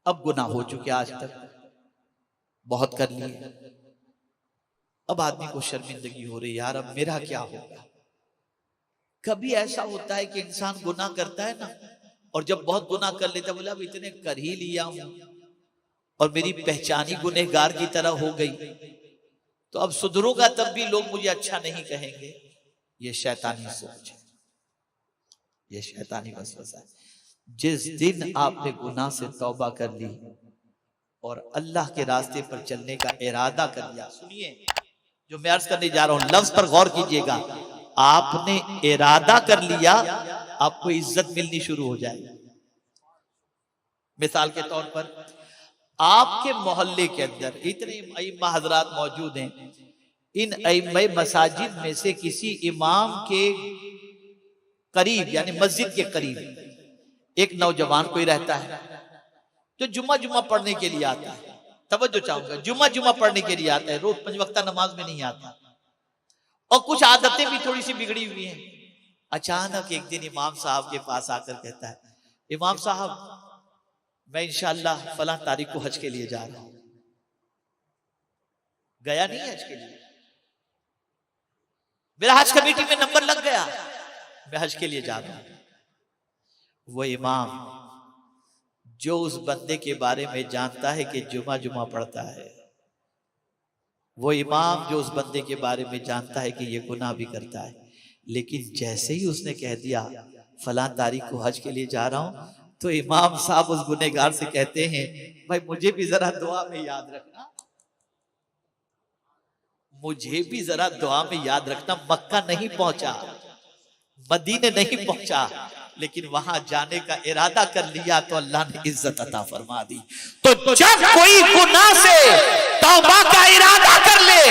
اب گناہ ہو چکے آج تک بہت کر لیے، اب آدمی کو شرمندگی ہو رہی، یار اب میرا کیا ہوگا۔ کبھی ایسا ہوتا ہے کہ انسان گناہ کرتا ہے نا، اور جب بہت گناہ کر لیتا ہے، بولا اب اتنے کر ہی لیا ہوں اور میری پہچانی گنہگار کی طرح ہو گئی، تو اب سدھروں گا تب بھی لوگ مجھے اچھا نہیں کہیں گے۔ یہ شیطانی سوچ ہے، یہ شیطانی وسوسہ ہے۔ جس دن آپ نے گناہ سے توبہ کر لی اور اللہ کے راستے پر چلنے کا ارادہ کر لیا، سنیے جو میں عرض کرنے جا رہا ہوں، لفظ پر غور کیجئے گا، آپ نے ارادہ کر لیا، آپ کو عزت ملنی شروع ہو جائے گی۔ مثال کے طور پر آپ کے محلے کے اندر اتنے ائمہ حضرات موجود ہیں، ان ائمہ مساجد میں سے کسی امام کے قریب یعنی مسجد کے قریب ایک نوجوان کوئی رہتا ہے جو جمعہ پڑھنے کے لیے آتا ہے، توجہ چاہوں گا، جمعہ پڑھنے کے لیے آتا ہے، روز 5 وقتہ نماز میں نہیں آتا، اور کچھ عادتیں بھی تھوڑی سی بگڑی ہوئی ہیں۔ اچانک ایک دن امام صاحب کے پاس آ کر کہتا ہے، امام صاحب میں انشاءاللہ فلاں تاریخ کو حج کے لیے جا رہا ہوں۔ گیا نہیں حج کے لیے، میرا حج کمیٹی میں نمبر لگ گیا، میں حج کے لیے جا رہا ہوں۔ وہ امام جو اس بندے کے بارے میں جانتا ہے کہ جمعہ پڑھتا ہے، وہ امام جو اس بندے کے بارے میں جانتا ہے کہ یہ گناہ بھی کرتا ہے، لیکن جیسے ہی اس نے کہہ دیا فلاں تاریخ کو حج کے لیے جا رہا ہوں، تو امام صاحب اس گنہگار سے کہتے ہیں، بھائی مجھے بھی ذرا دعا میں یاد رکھنا، مجھے بھی ذرا دعا میں یاد رکھنا۔ مکہ نہیں پہنچا، مدینے نہیں پہنچا، لیکن وہاں جانے کا ارادہ کر لیا تو اللہ نے عزت عطا فرما دی۔ تو جب کوئی گناہ سے توبہ کا ارادہ کر لے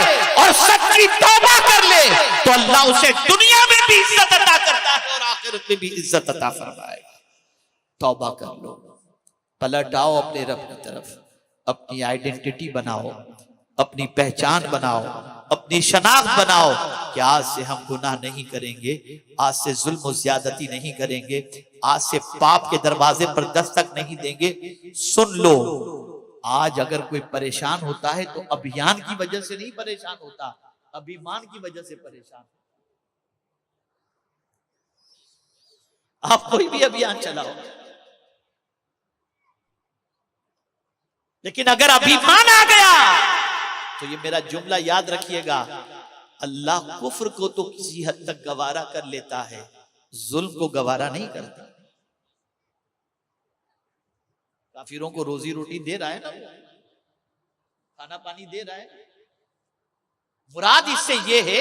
اور سچی توبہ کر لے تو اللہ اسے دنیا میں بھی عزت عطا کرتا ہے اور آخرت میں بھی عزت عطا فرمائے گا۔ توبہ کر لو، پلٹ آؤ اپنے رب کی طرف، اپنی آئیڈینٹی بناؤ، اپنی پہچان بناؤ، اپنی شناخت بناؤ کہ آج سے ہم گناہ نہیں کریں گے، آج سے ظلم و زیادتی نہیں کریں گے، آج سے پاپ کے دروازے پر دستک نہیں دیں گے۔ سن لو، آج اگر کوئی پریشان ہوتا ہے تو ابھیان کی وجہ سے نہیں پریشان ہوتا، ابھیمان کی وجہ سے پریشان ہوتا۔ آپ کوئی بھی ابھیان چلاؤ، لیکن اگر ابھیمان آ گیا تو یہ میرا جملہ یاد رکھیے گا، اللہ کفر کو تو کسی حد تک گوارا کر لیتا ہے، ظلم کو گوارا نہیں کرتا۔ کافروں کو روزی روٹی دے رہا ہے نا، کھانا پانی دے رہا ہے، مراد اس سے یہ ہے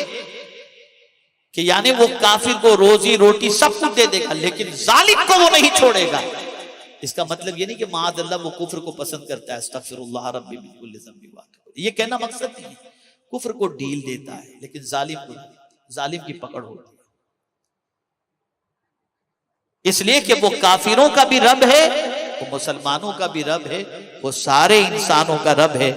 کہ یعنی وہ کافر کو روزی روٹی سب کچھ دے دے گا، لیکن ظالم کو وہ نہیں چھوڑے گا۔ اس کا مطلب یہ نہیں کہ معاذ اللہ وہ کفر کو پسند کرتا ہے، استغفر اللہ ربی من کل ذنب واتوب، یہ کہنا مقصد نہیں ہے۔ کفر کو ڈیل دیتا ہے، لیکن ظالم کی پکڑ ہوتی ہے، اس لیے کہ وہ کافروں کا بھی رب ہے، وہ مسلمانوں کا بھی رب ہے، وہ سارے انسانوں کا رب ہے۔